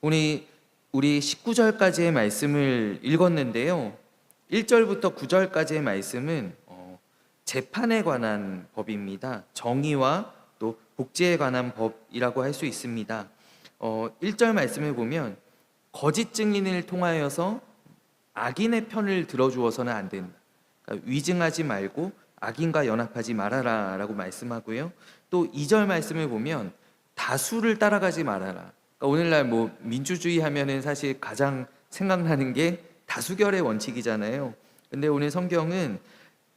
우리 19절까지의 말씀을 읽었는데요. 1절부터 9절까지의 말씀은 재판에 관한 법입니다. 정의와 또 복지에 관한 법이라고 할 수 있습니다. 1절 말씀을 보면 거짓 증인을 통하여서 악인의 편을 들어주어서는 안 된다. 그러니까 위증하지 말고 악인과 연합하지 말아라 라고 말씀하고요. 또 2절 말씀을 보면 다수를 따라가지 말아라. 그러니까 오늘날 민주주의 하면은 사실 가장 생각나는 게 다수결의 원칙이잖아요. 근데 오늘 성경은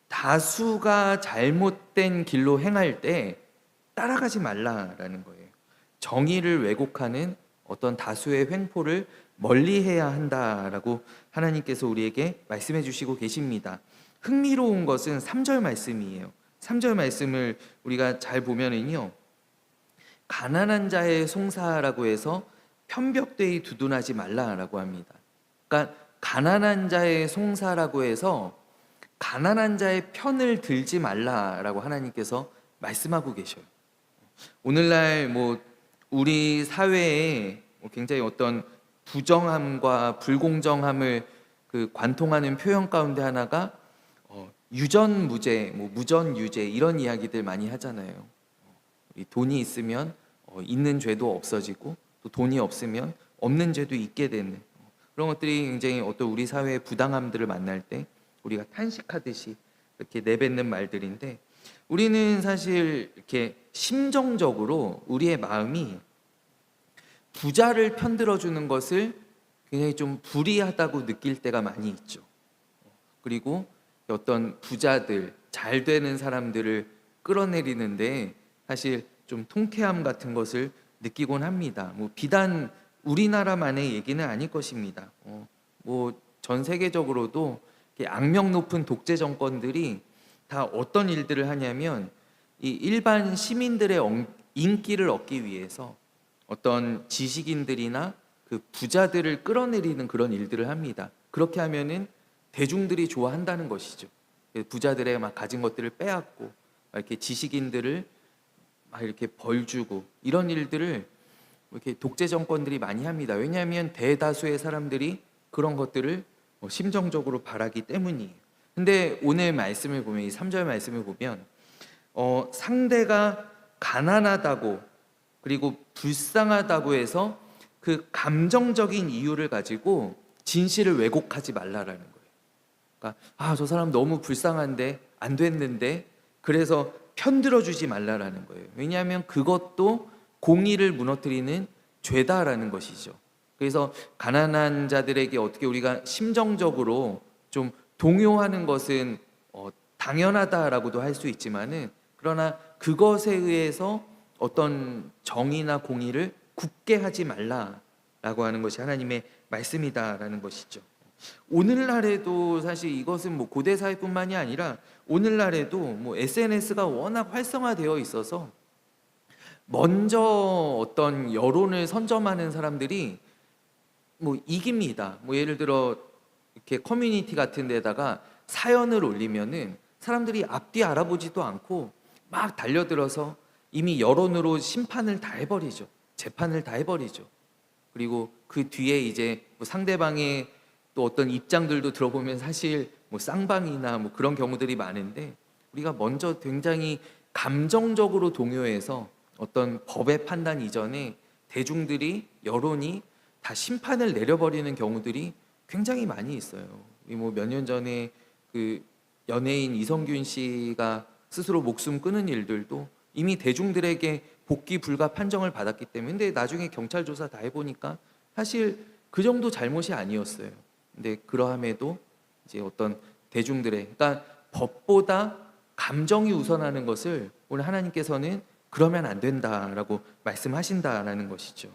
다수가 잘못된 길로 행할 때 따라가지 말라라는 거예요. 정의를 왜곡하는 어떤 다수의 횡포를 멀리해야 한다라고 하나님께서 우리에게 말씀해 주시고 계십니다. 흥미로운 것은 3절 말씀이에요. 3절 말씀을 우리가 잘 보면은요, 가난한 자의 송사라고 해서 편벽되이 두둔하지 말라라고 합니다. 그러니까 가난한 자의 송사라고 해서 가난한 자의 편을 들지 말라라고 하나님께서 말씀하고 계셔요. 오늘날 우리 사회에 굉장히 어떤 부정함과 불공정함을 관통하는 표현 가운데 하나가 유전무죄, 무전유죄 이런 이야기들 많이 하잖아요. 돈이 있으면 있는 죄도 없어지고 또 돈이 없으면 없는 죄도 있게 되는 그런 것들이 굉장히 어떤 우리 사회의 부당함들을 만날 때 우리가 탄식하듯이 이렇게 내뱉는 말들인데, 우리는 사실 이렇게 심정적으로 우리의 마음이 부자를 편들어주는 것을 굉장히 좀 불이하다고 느낄 때가 많이 있죠. 그리고 어떤 부자들, 잘 되는 사람들을 끌어내리는데 사실 좀 통쾌함 같은 것을 느끼곤 합니다. 비단 우리나라만의 얘기는 아닐 것입니다. 전 세계적으로도 악명 높은 독재 정권들이 다 어떤 일들을 하냐면 이 일반 시민들의 인기를 얻기 위해서 어떤 지식인들이나 그 부자들을 끌어내리는 그런 일들을 합니다. 그렇게 하면은 대중들이 좋아한다는 것이죠. 부자들의 막 가진 것들을 빼앗고 이렇게 지식인들을 막 이렇게 벌 주고 이런 일들을 이렇게 독재 정권들이 많이 합니다. 왜냐하면 대다수의 사람들이 그런 것들을 심정적으로 바라기 때문이에요. 근데 오늘 말씀을 보면, 이 3절 말씀을 보면 상대가 가난하다고 그리고 불쌍하다고 해서 그 감정적인 이유를 가지고 진실을 왜곡하지 말라라는 거예요. 그러니까 저 사람 너무 불쌍한데 안 됐는데 그래서 편들어주지 말라라는 거예요. 왜냐하면 그것도 공의를 무너뜨리는 죄다라는 것이죠. 그래서 가난한 자들에게 어떻게 우리가 심정적으로 좀 동요하는 것은 당연하다라고도 할 수 있지만은, 그러나 그것에 의해서 어떤 정의나 공의를 굽게 하지 말라라고 하는 것이 하나님의 말씀이다라는 것이죠. 오늘날에도 사실 이것은 고대 사회뿐만이 아니라 오늘날에도 SNS가 워낙 활성화되어 있어서 먼저 어떤 여론을 선점하는 사람들이 이깁니다. 예를 들어 이렇게 커뮤니티 같은 데다가 사연을 올리면은 사람들이 앞뒤 알아보지도 않고 막 달려들어서 이미 여론으로 심판을 다 해버리죠. 재판을 다 해버리죠. 그리고 그 뒤에 이제 상대방의 또 어떤 입장들도 들어보면 사실 쌍방이나 그런 경우들이 많은데, 우리가 먼저 굉장히 감정적으로 동요해서 어떤 법의 판단 이전에 대중들이, 여론이 다 심판을 내려버리는 경우들이 굉장히 많이 있어요. 몇 년 전에 그 연예인 이성균 씨가 스스로 목숨 끊은 일들도 이미 대중들에게 복귀 불가 판정을 받았기 때문에, 근데 나중에 경찰 조사 다 해보니까 사실 그 정도 잘못이 아니었어요. 근데 그러함에도 이제 어떤 대중들의, 그러니까 법보다 감정이 우선하는 것을 오늘 하나님께서는 그러면 안 된다라고 말씀하신다라는 것이죠.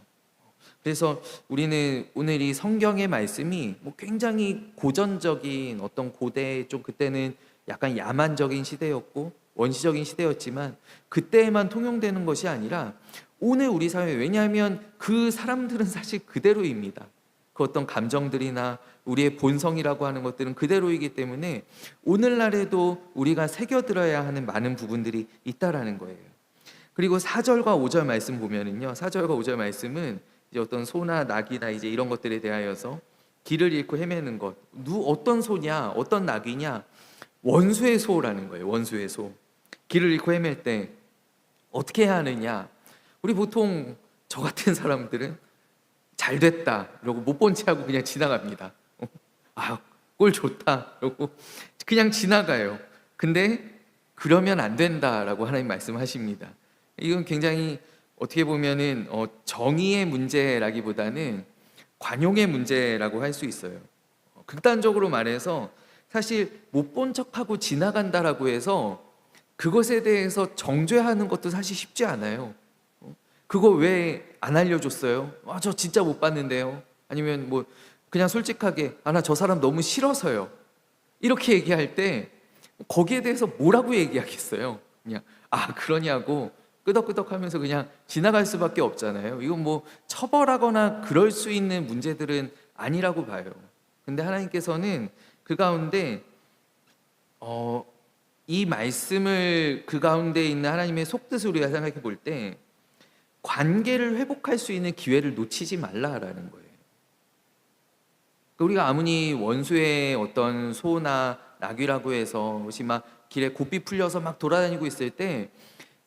그래서 우리는 오늘 이 성경의 말씀이 굉장히 고전적인 어떤 고대, 좀 그때는 약간 야만적인 시대였고 원시적인 시대였지만 그때에만 통용되는 것이 아니라 오늘 우리 사회, 왜냐하면 그 사람들은 사실 그대로입니다. 그 어떤 감정들이나 우리의 본성이라고 하는 것들은 그대로이기 때문에 오늘날에도 우리가 새겨들어야 하는 많은 부분들이 있다라는 거예요. 그리고 4절과 5절 말씀 보면은요, 4절과 5절 말씀은 이제 어떤 소나 낙이나 이제 이런 것들에 대하여서 길을 잃고 헤매는 것. 어떤 소냐, 어떤 낙이냐? 원수의 소라는 거예요. 원수의 소. 길을 잃고 헤맬 때 어떻게 해야 하느냐? 우리 보통 저 같은 사람들은 잘 됐다 이러고 못 본 채 하고 그냥 지나갑니다. 아, 꼴 좋다 이러고 그냥 지나가요. 근데 그러면 안 된다라고 하나님 말씀하십니다. 이건 굉장히 어떻게 보면은 정의의 문제라기보다는 관용의 문제라고 할 수 있어요. 극단적으로 말해서 사실 못 본 척하고 지나간다라고 해서 그것에 대해서 정죄하는 것도 사실 쉽지 않아요. 그거 왜 안 알려줬어요? 아, 저 진짜 못 봤는데요. 아니면 뭐 그냥 솔직하게 나 저 사람 너무 싫어서요. 이렇게 얘기할 때 거기에 대해서 뭐라고 얘기하겠어요? 그냥 그러냐고 끄덕끄덕하면서 그냥 지나갈 수밖에 없잖아요. 이건 뭐 처벌하거나 그럴 수 있는 문제들은 아니라고 봐요. 근데 하나님께서는 그 가운데 이 말씀을 그 가운데 있는 하나님의 속뜻을 우리가 생각해 볼 때 관계를 회복할 수 있는 기회를 놓치지 말라라는 거예요. 우리가 아무리 원수의 어떤 소나 낙이라고 해서 혹시 막 길에 고삐 풀려서 막 돌아다니고 있을 때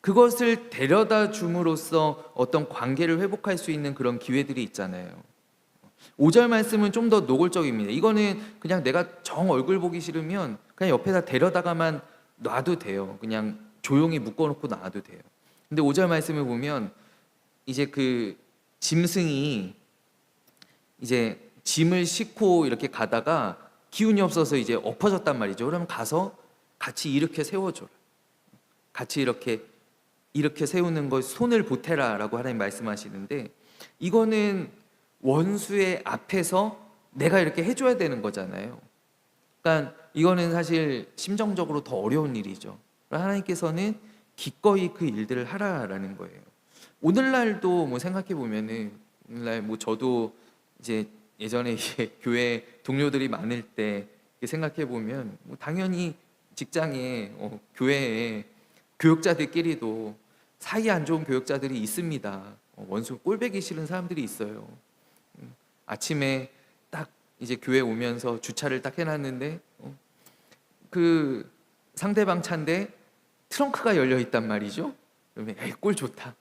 그것을 데려다 줌으로써 어떤 관계를 회복할 수 있는 그런 기회들이 있잖아요. 5절 말씀은 좀 더 노골적입니다. 이거는 그냥 내가 정 얼굴 보기 싫으면 그냥 옆에다 데려다가만 놔도 돼요. 그냥 조용히 묶어놓고 놔도 돼요. 근데 5절 말씀을 보면 이제 그 짐승이 이제 짐을 싣고 이렇게 가다가 기운이 없어서 이제 엎어졌단 말이죠. 그러면 가서 같이 이렇게 세워줘라. 같이 이렇게 세우는 것 손을 보태라라고 하나님 말씀하시는데 이거는 원수의 앞에서 내가 이렇게 해줘야 되는 거잖아요. 그러니까 이거는 사실 심정적으로 더 어려운 일이죠. 하나님께서는 기꺼이 그 일들을 하라라는 거예요. 오늘날도 뭐 생각해 보면은 오늘날 뭐 저도 이제 예전에 이제 교회 동료들이 많을 때 생각해 보면 뭐 당연히 직장에 교회에 교육자들끼리도 사이 안 좋은 교육자들이 있습니다. 원수 꼴배기 싫은 사람들이 있어요. 아침에 딱 이제 교회 오면서 주차를 딱 해놨는데 그 상대방 차인데 트렁크가 열려 있단 말이죠. 그러면 에이 꼴 좋다.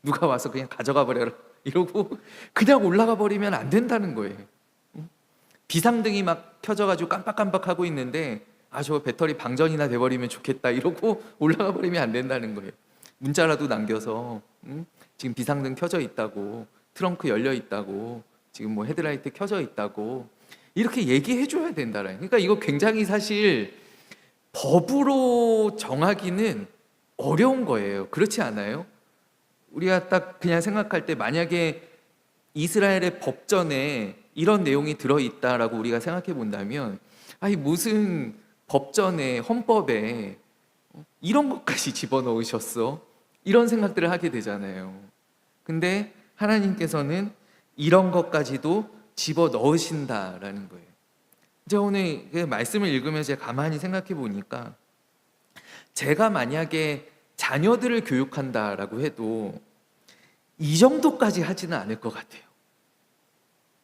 누가 와서 그냥 가져가 버려라. 이러고 그냥 올라가 버리면 안 된다는 거예요. 비상등이 막 켜져가지고 깜빡깜빡하고 있는데 저 배터리 방전이나 돼버리면 좋겠다 이러고 올라가 버리면 안 된다는 거예요. 문자라도 남겨서 지금 비상등 켜져 있다고, 트렁크 열려 있다고, 지금 뭐 헤드라이트 켜져 있다고 이렇게 얘기해 줘야 된다라는. 그러니까 이거 굉장히 사실 법으로 정하기는 어려운 거예요. 그렇지 않아요? 우리가 딱 그냥 생각할 때 만약에 이스라엘의 법전에 이런 내용이 들어있다라고 우리가 생각해 본다면 무슨 법전에 헌법에 이런 것까지 집어넣으셨어? 이런 생각들을 하게 되잖아요. 근데 하나님께서는 이런 것까지도 집어넣으신다라는 거예요. 제가 오늘 그 말씀을 읽으면서 제가 가만히 생각해 보니까 제가 만약에 자녀들을 교육한다라고 해도 이 정도까지 하지는 않을 것 같아요.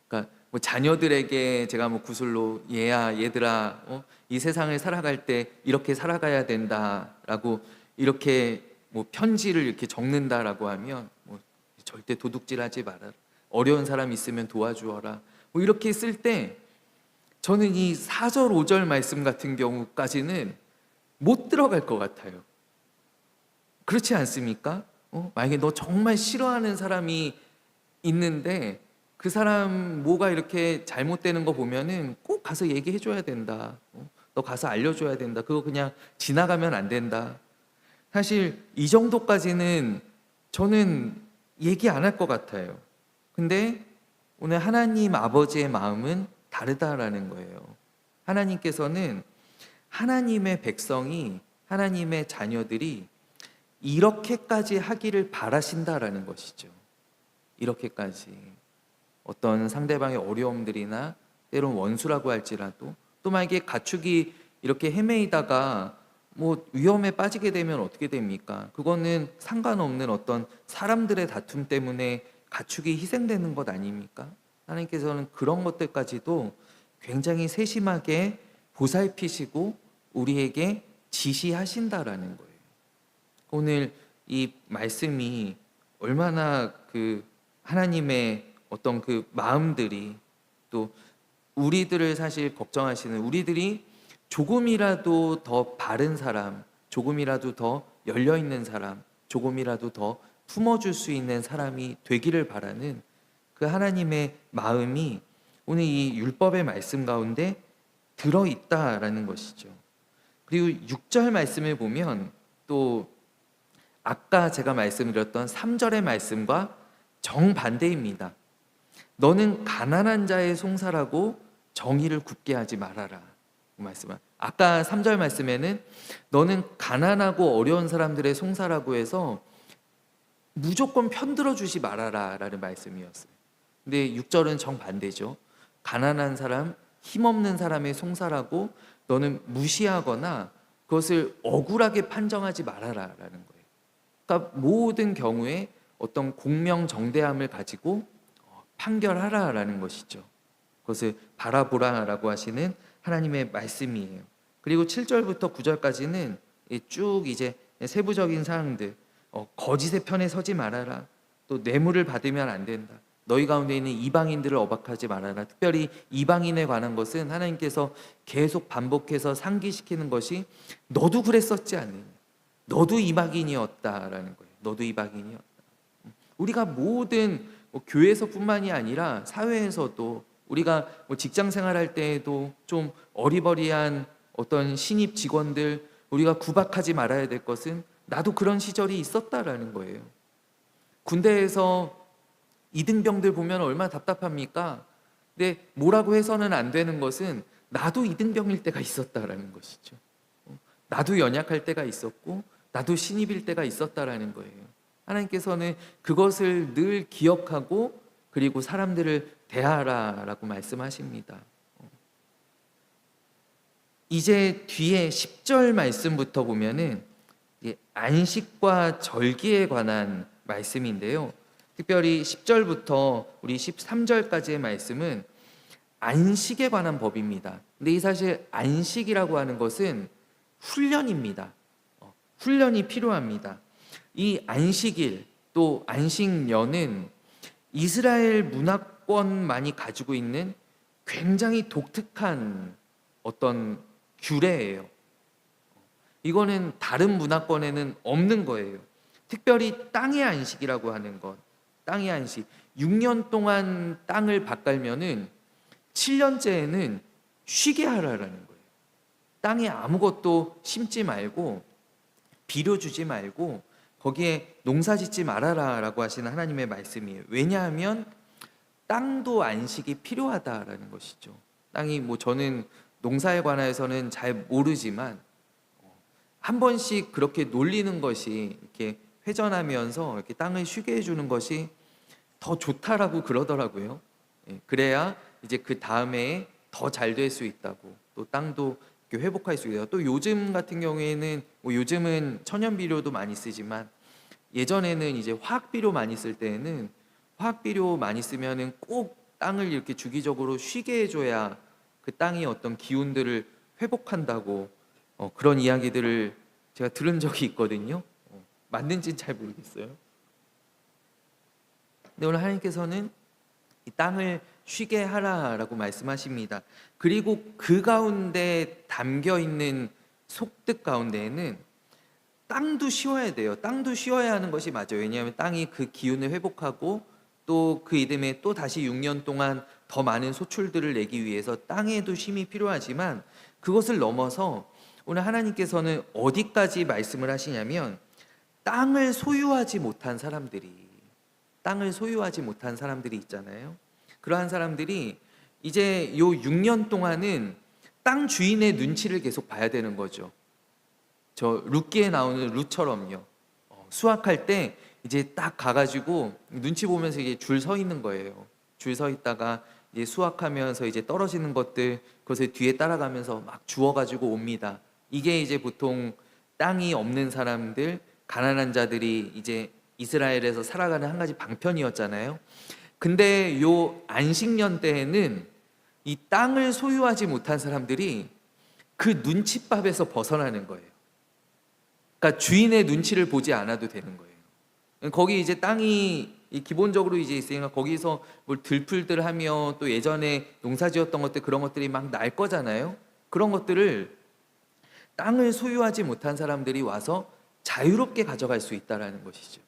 그러니까 뭐 자녀들에게 제가 뭐 구슬로 얘들아 이 세상을 살아갈 때 이렇게 살아가야 된다라고 이렇게 뭐 편지를 이렇게 적는다라고 하면 뭐 절대 도둑질하지 마라. 어려운 사람 있으면 도와주어라. 뭐 이렇게 쓸 때 저는 이 4절 5절 말씀 같은 경우까지는 못 들어갈 것 같아요. 그렇지 않습니까? 만약에 너 정말 싫어하는 사람이 있는데 그 사람 뭐가 이렇게 잘못되는 거 보면은 꼭 가서 얘기해 줘야 된다. 너 가서 알려줘야 된다. 그거 그냥 지나가면 안 된다. 사실 이 정도까지는 저는 얘기 안 할 것 같아요. 근데 오늘 하나님 아버지의 마음은 다르다라는 거예요. 하나님께서는 하나님의 백성이, 하나님의 자녀들이 이렇게까지 하기를 바라신다라는 것이죠. 이렇게까지 어떤 상대방의 어려움들이나 때론 원수라고 할지라도 또 만약에 가축이 이렇게 헤매이다가 뭐 위험에 빠지게 되면 어떻게 됩니까? 그거는 상관없는 어떤 사람들의 다툼 때문에 가축이 희생되는 것 아닙니까? 하나님께서는 그런 것들까지도 굉장히 세심하게 보살피시고 우리에게 지시하신다라는 거예요. 오늘 이 말씀이 얼마나 그 하나님의 어떤 그 마음들이, 또 우리들을 사실 걱정하시는, 우리들이 조금이라도 더 바른 사람, 조금이라도 더 열려 있는 사람, 조금이라도 더 품어줄 수 있는 사람이 되기를 바라는 그 하나님의 마음이 오늘 이 율법의 말씀 가운데 들어있다라는 것이죠. 그리고 6절 말씀을 보면 또 아까 제가 말씀드렸던 3절의 말씀과 정반대입니다. 너는 가난한 자의 송사라고 정의를 굽게 하지 말아라. 그 말씀은 아까 3절 말씀에는 너는 가난하고 어려운 사람들의 송사라고 해서 무조건 편들어 주지 말아라 라는 말씀이었어요. 근데 6절은 정반대죠. 가난한 사람, 힘없는 사람의 송사라고 너는 무시하거나 그것을 억울하게 판정하지 말아라 라는 거예요. 그러니까 모든 경우에 어떤 공명정대함을 가지고 판결하라 라는 것이죠. 그것을 바라보라 라고 하시는 하나님의 말씀이에요. 그리고 7절부터 9절까지는 쭉 이제 세부적인 사항들, 거짓의 편에 서지 말아라, 또 뇌물을 받으면 안 된다, 너희 가운데 있는 이방인들을 어박하지 말아라. 특별히 이방인에 관한 것은 하나님께서 계속 반복해서 상기시키는 것이 너도 그랬었지 않느냐, 너도 이방인이었다라는 거예요. 너도 이방인이었다. 우리가 모든 교회에서뿐만이 아니라 사회에서도, 우리가 직장 생활할 때에도 좀 어리버리한 어떤 신입 직원들, 우리가 구박하지 말아야 될 것은 나도 그런 시절이 있었다라는 거예요. 군대에서 이등병들 보면 얼마나 답답합니까? 근데 뭐라고 해서는 안 되는 것은 나도 이등병일 때가 있었다라는 것이죠. 나도 연약할 때가 있었고 나도 신입일 때가 있었다라는 거예요. 하나님께서는 그것을 늘 기억하고 그리고 사람들을 대하라라고 말씀하십니다. 이제 뒤에 10절 말씀부터 보면은 안식과 절기에 관한 말씀인데요. 특별히 10절부터 우리 13절까지의 말씀은 안식에 관한 법입니다. 근데 이 사실 안식이라고 하는 것은 훈련입니다. 훈련이 필요합니다. 이 안식일 또 안식년은 이스라엘 문화권만이 가지고 있는 굉장히 독특한 어떤 규례예요. 이거는 다른 문화권에는 없는 거예요. 특별히 땅의 안식이라고 하는 것, 땅의 안식. 6년 동안 땅을 밭갈면은 7년째에는 쉬게 하라라는 거예요. 땅에 아무것도 심지 말고 비료 주지 말고 거기에 농사 짓지 말아라라고 하시는 하나님의 말씀이에요. 왜냐하면 땅도 안식이 필요하다라는 것이죠. 땅이 저는 농사에 관해서는 잘 모르지만 한 번씩 그렇게 놀리는 것이, 이렇게 회전하면서 이렇게 땅을 쉬게 해주는 것이 더 좋다라고 그러더라고요. 그래야 이제 그 다음에 더 잘 될 수 있다고, 또 땅도 이렇게 회복할 수 있다고. 또 요즘 같은 경우에는 요즘은 천연 비료도 많이 쓰지만 예전에는 이제 화학 비료 많이 쓸 때에는 화학 비료 많이 쓰면은 꼭 땅을 이렇게 주기적으로 쉬게 해줘야 그 땅이 어떤 기운들을 회복한다고 그런 이야기들을 제가 들은 적이 있거든요. 맞는지는 잘 모르겠어요. 근데 오늘 하나님께서는 이 땅을 쉬게 하라라고 말씀하십니다. 그리고 그 가운데 담겨 있는 속뜻 가운데에는 땅도 쉬어야 돼요. 땅도 쉬어야 하는 것이 맞아요. 왜냐하면 땅이 그 기운을 회복하고 또 그 이듬해 또 다시 6년 동안 더 많은 소출들을 내기 위해서 땅에도 쉼이 필요하지만, 그것을 넘어서 오늘 하나님께서는 어디까지 말씀을 하시냐면 땅을 소유하지 못한 사람들이 있잖아요. 그러한 사람들이 이제 요 6년 동안은 땅 주인의 눈치를 계속 봐야 되는 거죠. 저 룻기에 나오는 룻처럼요. 수확할 때 이제 딱 가가지고 눈치 보면서 이게 줄 서 있는 거예요. 줄 서 있다가 이제 수확하면서 이제 떨어지는 것들, 그것을 뒤에 따라가면서 막 주워가지고 옵니다. 이게 이제 보통 땅이 없는 사람들, 가난한 자들이 이제 이스라엘에서 살아가는 한 가지 방편이었잖아요. 근데 요 안식년 때에는 이 땅을 소유하지 못한 사람들이 그 눈칫밥에서 벗어나는 거예요. 그러니까 주인의 눈치를 보지 않아도 되는 거예요. 거기 이제 땅이 기본적으로 이제 있으니까 거기서 뭘 들풀들 하며 또 예전에 농사지었던 것들 그런 것들이 막 날 거잖아요. 그런 것들을 땅을 소유하지 못한 사람들이 와서 자유롭게 가져갈 수 있다라는 것이죠.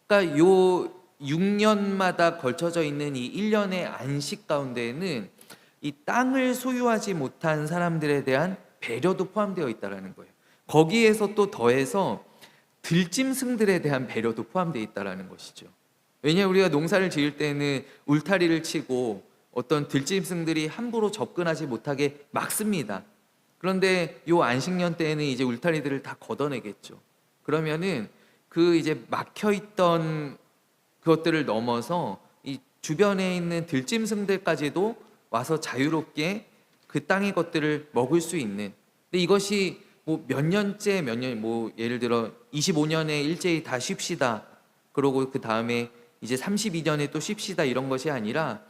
그러니까 요 6년마다 걸쳐져 있는 이 1년의 안식 가운데에는 이 땅을 소유하지 못한 사람들에 대한 배려도 포함되어 있다라는 거예요. 거기에서 또 더해서 들짐승들에 대한 배려도 포함되어 있다라는 것이죠. 왜냐하면 우리가 농사를 지을 때는 울타리를 치고 어떤 들짐승들이 함부로 접근하지 못하게 막습니다. 그런데 요 안식년 때에는 이제 울타리들을 다 걷어내겠죠. 그러면은 그 이제 막혀 있던 그것들을 넘어서 이 주변에 있는 들짐승들까지도 와서 자유롭게 그 땅의 것들을 먹을 수 있는. 근데 이것이 뭐 몇 년째 몇 년, 뭐 예를 들어 25년에 일제히 다 쉽시다. 그러고 그 다음에 이제 32년에 또 쉽시다 이런 것이 아니라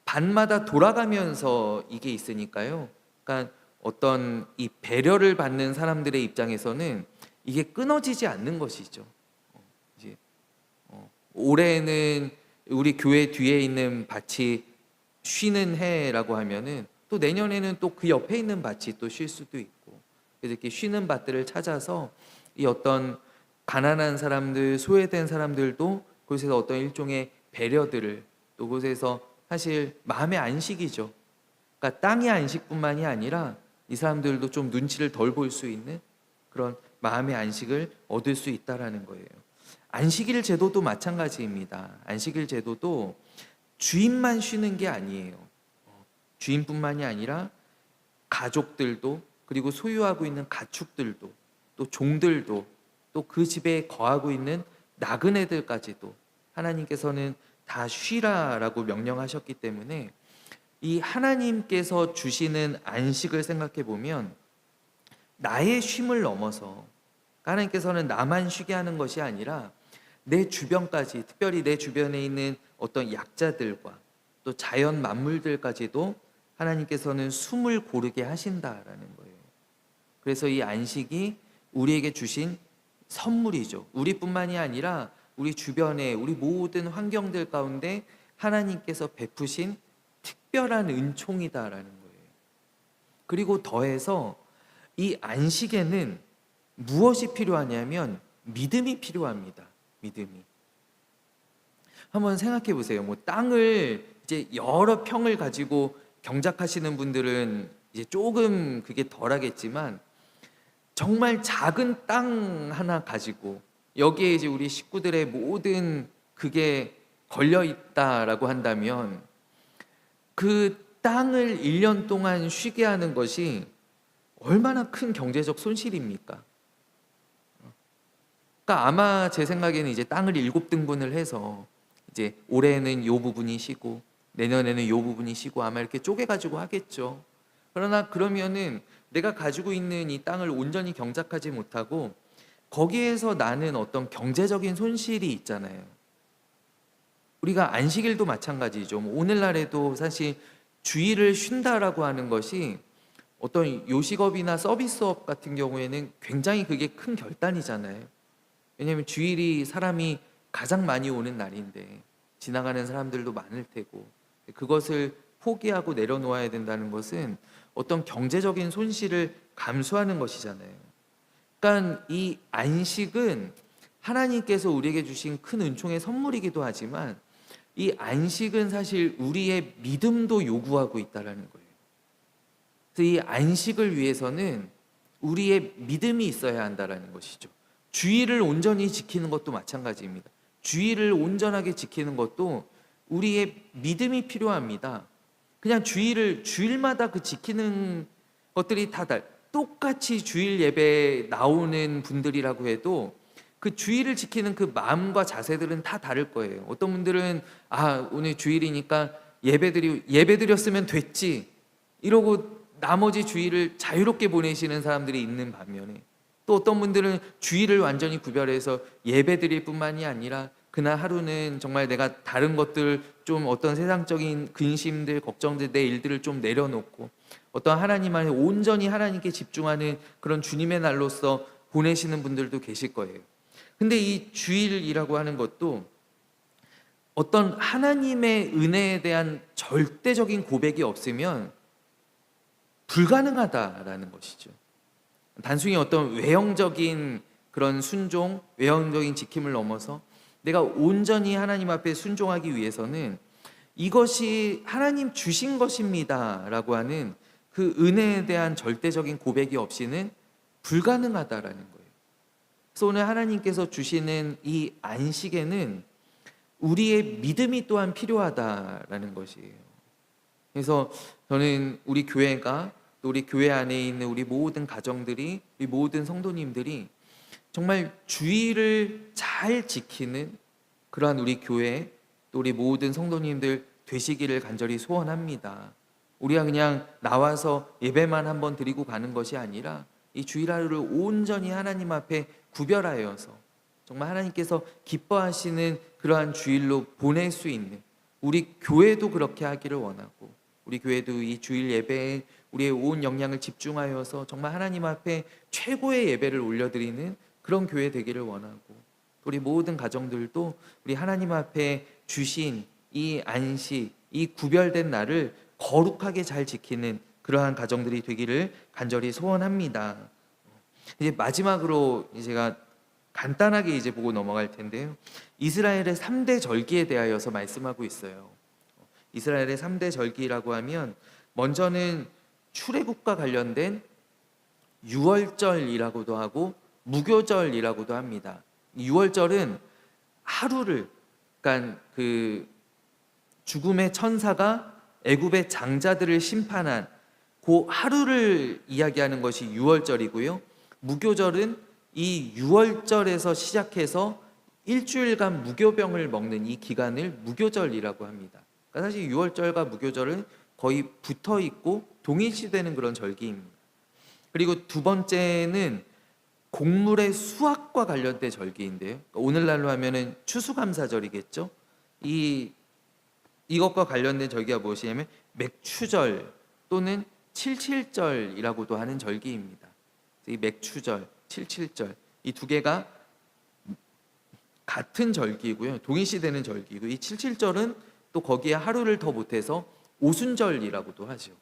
반마다 돌아가면서 이게 있으니까요. 그러니까 어떤 이 배려를 받는 사람들의 입장에서는 이게 끊어지지 않는 것이죠. 이제 올해는 우리 교회 뒤에 있는 밭이 쉬는 해라고 하면은 또 내년에는 또 그 옆에 있는 밭이 또 쉴 수도 있고, 그래서 이렇게 쉬는 밭들을 찾아서 이 어떤 가난한 사람들, 소외된 사람들도 그곳에서 어떤 일종의 배려들을, 또 그곳에서 사실 마음의 안식이죠. 그러니까 땅의 안식뿐만이 아니라 이 사람들도 좀 눈치를 덜 볼 수 있는 그런 마음의 안식을 얻을 수 있다라는 거예요. 안식일 제도도 마찬가지입니다. 안식일 제도도 주인만 쉬는 게 아니에요. 주인뿐만이 아니라 가족들도, 그리고 소유하고 있는 가축들도, 또 종들도, 또 그 집에 거하고 있는 나그네들까지도 하나님께서는 다 쉬라라고 명령하셨기 때문에 이 하나님께서 주시는 안식을 생각해 보면 나의 쉼을 넘어서 하나님께서는 나만 쉬게 하는 것이 아니라 내 주변까지, 특별히 내 주변에 있는 어떤 약자들과 또 자연 만물들까지도 하나님께서는 숨을 고르게 하신다라는 거예요. 그래서 이 안식이 우리에게 주신 선물이죠. 우리뿐만이 아니라 우리 주변에, 우리 모든 환경들 가운데 하나님께서 베푸신 특별한 은총이다라는 거예요. 그리고 더해서 이 안식에는 무엇이 필요하냐면 믿음이 필요합니다. 믿음이. 한번 생각해 보세요. 뭐 땅을 이제 여러 평을 가지고 경작하시는 분들은 이제 조금 그게 덜하겠지만, 정말 작은 땅 하나 가지고 여기에 이제 우리 식구들의 모든 그게 걸려 있다라고 한다면 그 땅을 1년 동안 쉬게 하는 것이 얼마나 큰 경제적 손실입니까? 그러니까 아마 제 생각에는 이제 땅을 7등분을 해서 이제 올해는 요 부분이 쉬고 내년에는 요 부분이 쉬고 아마 이렇게 쪼개가지고 하겠죠. 그러나 그러면은 내가 가지고 있는 이 땅을 온전히 경작하지 못하고 거기에서 나는 어떤 경제적인 손실이 있잖아요. 우리가 안식일도 마찬가지죠. 오늘날에도 사실 주일을 쉰다라고 하는 것이 어떤 요식업이나 서비스업 같은 경우에는 굉장히 그게 큰 결단이잖아요. 왜냐하면 주일이 사람이 가장 많이 오는 날인데 지나가는 사람들도 많을 테고, 그것을 포기하고 내려놓아야 된다는 것은 어떤 경제적인 손실을 감수하는 것이잖아요. 그러니까 이 안식은 하나님께서 우리에게 주신 큰 은총의 선물이기도 하지만 이 안식은 사실 우리의 믿음도 요구하고 있다는 거예요. 그래서 이 안식을 위해서는 우리의 믿음이 있어야 한다는 것이죠. 주일을 온전히 지키는 것도 마찬가지입니다. 주일을 온전하게 지키는 것도 우리의 믿음이 필요합니다. 그냥 주일마다 그 지키는 것들이 다 똑같이 주일 예배에 나오는 분들이라고 해도 그 주일을 지키는 그 마음과 자세들은 다 다를 거예요. 어떤 분들은 오늘 주일이니까 예배드렸으면 됐지 이러고 나머지 주일을 자유롭게 보내시는 사람들이 있는 반면에, 또 어떤 분들은 주일을 완전히 구별해서 예배 드릴 뿐만이 아니라 그날 하루는 정말 내가 다른 것들, 좀 어떤 세상적인 근심들, 걱정들, 내 일들을 좀 내려놓고 어떤 하나님 안에 온전히 하나님께 집중하는 그런 주님의 날로서 보내시는 분들도 계실 거예요. 근데 이 주일이라고 하는 것도 어떤 하나님의 은혜에 대한 절대적인 고백이 없으면 불가능하다라는 것이죠. 단순히 어떤 외형적인 그런 순종, 외형적인 지킴을 넘어서 내가 온전히 하나님 앞에 순종하기 위해서는 이것이 하나님 주신 것입니다라고 하는 그 은혜에 대한 절대적인 고백이 없이는 불가능하다라는 거예요. 그래서 오늘 하나님께서 주시는 이 안식에는 우리의 믿음이 또한 필요하다라는 것이에요. 그래서 저는 우리 교회가, 또 우리 교회 안에 있는 우리 모든 가정들이, 우리 모든 성도님들이 정말 주의를 잘 지키는 그러한 우리 교회, 또 우리 모든 성도님들 되시기를 간절히 소원합니다. 우리가 그냥 나와서 예배만 한번 드리고 가는 것이 아니라 이 주일 하루를 온전히 하나님 앞에 구별하여서 정말 하나님께서 기뻐하시는 그러한 주일로 보낼 수 있는, 우리 교회도 그렇게 하기를 원하고, 우리 교회도 이 주일 예배에 우리의 온 역량을 집중하여서 정말 하나님 앞에 최고의 예배를 올려드리는 그런 교회 되기를 원하고, 우리 모든 가정들도 우리 하나님 앞에 주신 이 안식, 이 구별된 날을 거룩하게 잘 지키는 그러한 가정들이 되기를 간절히 소원합니다. 이제 마지막으로 제가 간단하게 이제 보고 넘어갈 텐데요. 이스라엘의 3대 절기에 대하여서 말씀하고 있어요. 이스라엘의 3대 절기라고 하면 먼저는 출애굽과 관련된 유월절이라고도 하고 무교절이라고도 합니다. 유월절은 하루를, 그러니까 그 죽음의 천사가 애굽의 장자들을 심판한 그 하루를 이야기하는 것이 유월절이고요. 무교절은 이 유월절에서 시작해서 일주일간 무교병을 먹는 이 기간을 무교절이라고 합니다. 그러니까 사실 유월절과 무교절은 거의 붙어 있고 동일시되는 그런 절기입니다. 그리고 두 번째는 곡물의 수확과 관련된 절기인데요. 그러니까 오늘날로 하면은 추수감사절이겠죠. 이것과 관련된 절기가 무엇이냐면 맥추절 또는 칠칠절이라고도 하는 절기입니다. 이 맥추절, 칠칠절, 이 두 개가 같은 절기고요. 동일시되는 절기고, 이 칠칠절은 또 거기에 하루를 더 못해서 오순절이라고도 하죠.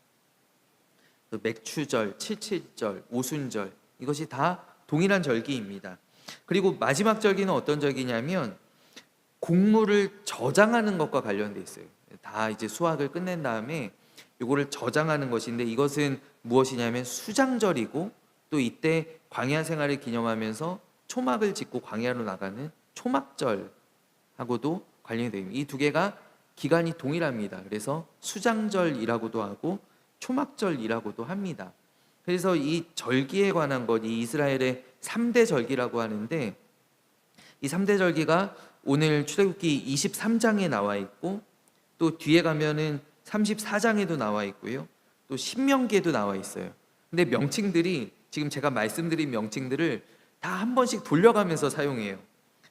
맥추절, 칠칠절, 오순절, 이것이 다 동일한 절기입니다. 그리고 마지막 절기는 어떤 절기냐면 곡물을 저장하는 것과 관련돼 있어요. 다 이제 수확을 끝낸 다음에 이거를 저장하는 것인데, 이것은 무엇이냐면 수장절이고, 또 이때 광야 생활을 기념하면서 초막을 짓고 광야로 나가는 초막절하고도 관련이 되어 있습니다. 이 두 개가 기간이 동일합니다. 그래서 수장절이라고도 하고 초막절이라고도 합니다. 그래서 이 절기에 관한 것, 이 이스라엘의 3대 절기라고 하는데, 이 3대 절기가 오늘 출애굽기 23장에 나와 있고, 또 뒤에 가면은 34장에도 나와 있고요, 또 신명기에도 나와 있어요. 근데 명칭들이 지금 제가 말씀드린 명칭들을 다 한 번씩 돌려가면서 사용해요.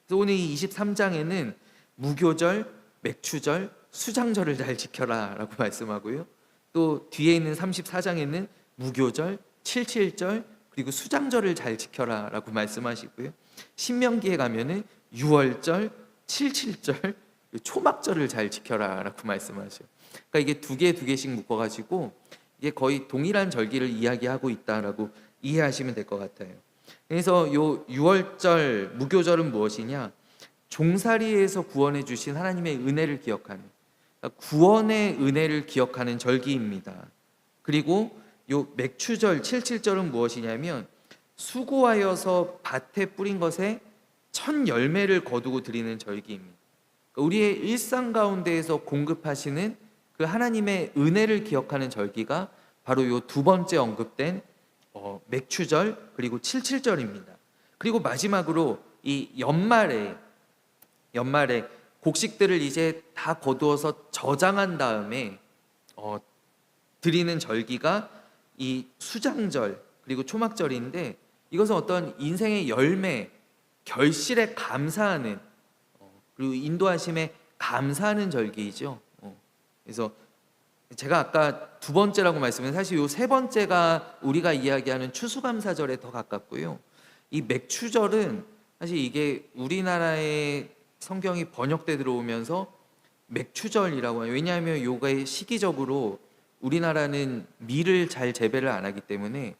그래서 오늘 이 23장에는 무교절, 맥추절, 수장절을 잘 지켜라 라고 말씀하고요, 또 뒤에 있는 34장에는 무교절, 칠칠절, 그리고 수장절을 잘 지켜라 라고 말씀하시고요, 신명기에 가면은 유월절, 칠칠절, 초막절을 잘 지켜라 라고 말씀하셔요. 그러니까 이게 두 개씩 묶어가지고 이게 거의 동일한 절기를 이야기하고 있다라고 이해하시면 될 것 같아요. 그래서 요 유월절, 무교절은 무엇이냐? 종살이에서 구원해 주신 하나님의 은혜를 기억하는, 그러니까 구원의 은혜를 기억하는 절기입니다. 그리고 요 맥추절, 칠칠절은 무엇이냐면 수고하여서 밭에 뿌린 것에 첫 열매를 거두고 드리는 절기입니다. 그러니까 우리의 일상 가운데에서 공급하시는 그 하나님의 은혜를 기억하는 절기가 바로 요 두 번째 언급된 맥추절 그리고 칠칠절입니다. 그리고 마지막으로 이 연말에 곡식들을 이제 다 거두어서 저장한 다음에 드리는 절기가 이 수장절 그리고 초막절인데, 이것은 어떤 인생의 열매, 결실에 감사하는, 그리고 인도하심에 감사하는 절기이죠. 그래서 제가 아까 두 번째라고 말씀드린, 사실 요 세 번째가 우리가 이야기하는 추수감사절에 더 가깝고요. 이 맥추절은 사실 이게 우리나라의 성경이 번역돼 들어오면서 맥추절이라고 해요. 왜냐하면 요게 시기적으로 우리나라는 밀을 잘 재배를 안 하기 때문에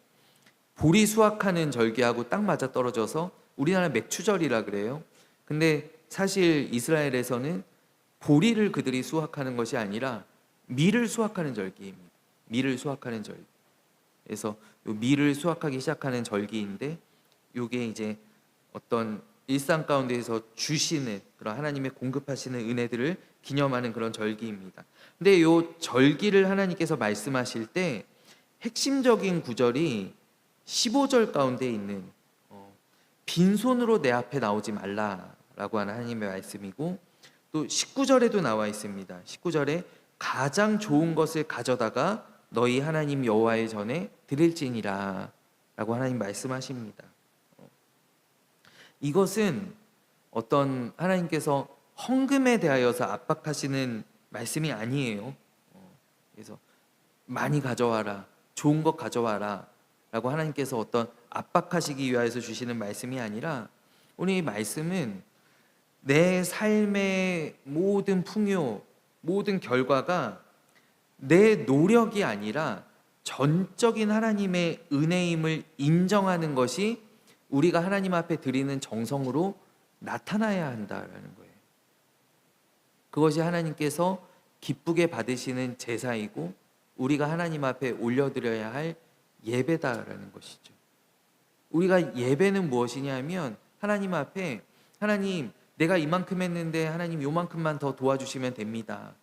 보리 수확하는 절기하고 딱 맞아 떨어져서 우리나라 맥추절이라 그래요. 근데 사실 이스라엘에서는 보리를 그들이 수확하는 것이 아니라 밀을 수확하는 절기입니다. 밀을 수확하는 절기. 그래서 요 밀을 수확하기 시작하는 절기인데, 요게 이제 어떤 일상 가운데에서 주시는 그런 하나님의 공급하시는 은혜들을 기념하는 그런 절기입니다. 근데 요 절기를 하나님께서 말씀하실 때 핵심적인 구절이 15절 가운데 있는 빈손으로 내 앞에 나오지 말라라고 하는 하나님의 말씀이고, 또 19절에도 나와 있습니다. 19절에 가장 좋은 것을 가져다가 너희 하나님 여호와의 전에 드릴지니라 라고 하나님 말씀하십니다. 이것은 어떤 하나님께서 헌금에 대하여서 압박하시는 말씀이 아니에요. 그래서 많이 가져와라, 좋은 것 가져와라 라고 하나님께서 어떤 압박하시기 위하여서 주시는 말씀이 아니라, 오늘 이 말씀은 내 삶의 모든 풍요, 모든 결과가 내 노력이 아니라 전적인 하나님의 은혜임을 인정하는 것이 우리가 하나님 앞에 드리는 정성으로 나타나야 한다라는 거예요. 그것이 하나님께서 기쁘게 받으시는 제사이고 우리가 하나님 앞에 올려드려야 할 예배다라는 것이죠. 우리가 예배는 무엇이냐 하면, 하나님 앞에 하나님 내가 이만큼 했는데 하나님 요만큼만 더 도와주시면 됩니다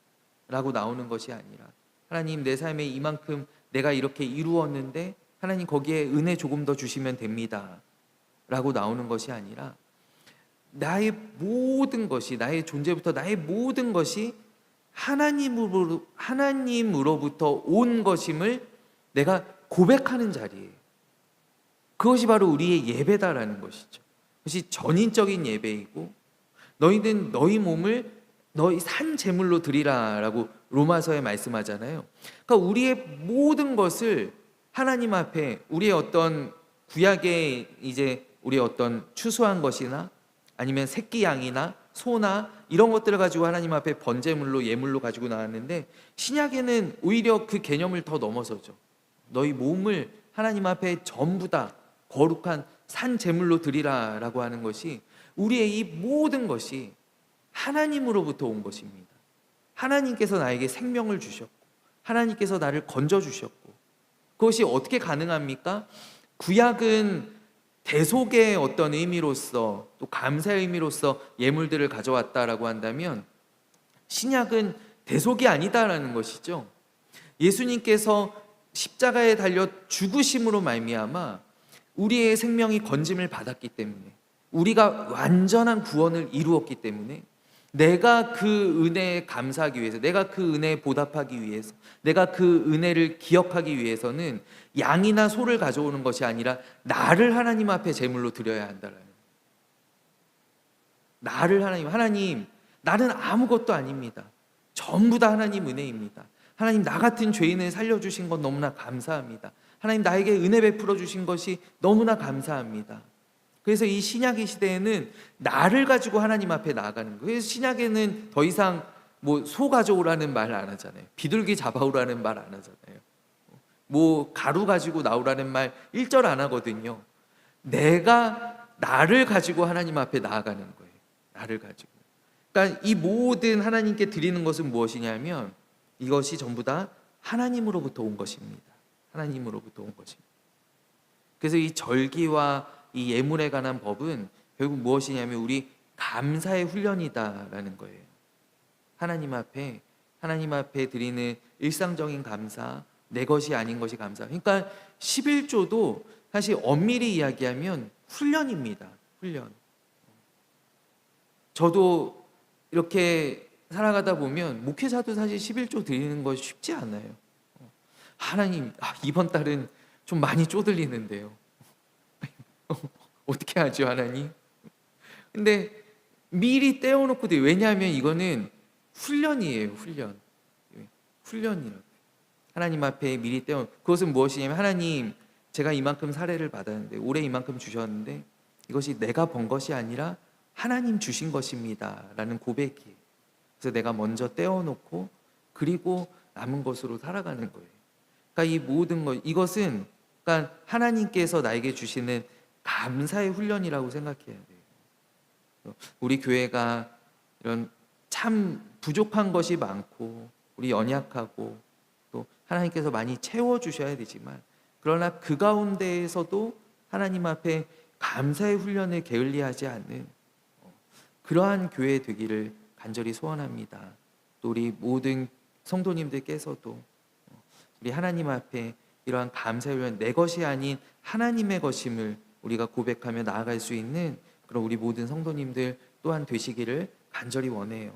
라고 나오는 것이 아니라, 하나님 내 삶에 이만큼 내가 이렇게 이루었는데 하나님 거기에 은혜 조금 더 주시면 됩니다 라고 나오는 것이 아니라, 나의 모든 것이, 나의 존재부터 나의 모든 것이 하나님으로부터 온 것임을 내가 고백하는 자리예요. 그것이 바로 우리의 예배다라는 것이죠. 그것이 전인적인 예배이고, 너희는 너희 몸을 너희 산 제물로 드리라라고 로마서에 말씀하잖아요. 그러니까 우리의 모든 것을 하나님 앞에, 우리의 어떤 구약의 이제 우리의 어떤 추수한 것이나 아니면 새끼 양이나 소나 이런 것들을 가지고 하나님 앞에 번제물로, 예물로 가지고 나왔는데, 신약에는 오히려 그 개념을 더 넘어서죠. 너희 몸을 하나님 앞에 전부 다 거룩한 산 제물로 드리라라고 하는 것이, 우리의 이 모든 것이 하나님으로부터 온 것입니다. 하나님께서 나에게 생명을 주셨고 하나님께서 나를 건져 주셨고, 그것이 어떻게 가능합니까? 구약은 대속의 어떤 의미로서, 또 감사의 의미로서 예물들을 가져왔다라고 한다면, 신약은 대속이 아니다라는 것이죠. 예수님께서 십자가에 달려 죽으심으로 말미암아 우리의 생명이 건짐을 받았기 때문에, 우리가 완전한 구원을 이루었기 때문에, 내가 그 은혜에 감사하기 위해서, 내가 그 은혜에 보답하기 위해서, 내가 그 은혜를 기억하기 위해서는 양이나 소를 가져오는 것이 아니라 나를 하나님 앞에 제물로 드려야 한다라는, 나를 하나님 나는 아무것도 아닙니다. 전부 다 하나님 은혜입니다. 하나님 나 같은 죄인을 살려주신 건 너무나 감사합니다. 하나님 나에게 은혜 베풀어 주신 것이 너무나 감사합니다. 그래서 이 신약의 시대에는 나를 가지고 하나님 앞에 나아가는 거예요. 그래서 신약에는 더 이상 뭐 소 가져오라는 말 안 하잖아요. 비둘기 잡아오라는 말 안 하잖아요. 뭐 가루 가지고 나오라는 말 1절 안 하거든요. 내가 나를 가지고 하나님 앞에 나아가는 거예요. 나를 가지고. 그러니까 이 모든 하나님께 드리는 것은 무엇이냐면, 이것이 전부 다 하나님으로부터 온 것입니다. 하나님으로부터 온 것입니다. 그래서 이 절기와 이 예물에 관한 법은 결국 무엇이냐면 우리 감사의 훈련이다라는 거예요. 하나님 앞에 드리는 일상적인 감사, 내 것이 아닌 것이 감사. 그러니까 11조도 사실 엄밀히 이야기하면 훈련입니다. 훈련. 저도 이렇게 살아가다 보면 목회자도 사실 11조 드리는 것이 쉽지 않아요. 하나님, 이번 달은 좀 많이 쪼들리는데요. 어떻게 하죠, 하나님? 근데 미리 떼어놓고 돼요. 왜냐하면 이거는 훈련이에요, 훈련. 훈련이라고. 하나님 앞에 미리 떼어. 그것은 무엇이냐면, 하나님, 제가 이만큼 사례를 받았는데, 올해 이만큼 주셨는데, 이것이 내가 번 것이 아니라 하나님 주신 것입니다라는 고백이에요. 그래서 내가 먼저 떼어놓고 그리고 남은 것으로 살아가는 거예요. 그러니까 이 모든 것, 이것은 그러니까 하나님께서 나에게 주시는 감사의 훈련이라고 생각해야 돼요. 우리 교회가 이런 참 부족한 것이 많고 우리 연약하고 또 하나님께서 많이 채워주셔야 되지만, 그러나 그 가운데에서도 하나님 앞에 감사의 훈련을 게을리하지 않는 그러한 교회 되기를 간절히 소원합니다. 또 우리 모든 성도님들께서도 우리 하나님 앞에 이러한 감사의 훈련, 내 것이 아닌 하나님의 것임을 우리가 고백하며 나아갈 수 있는 그런 우리 모든 성도님들 또한 되시기를 간절히 원해요.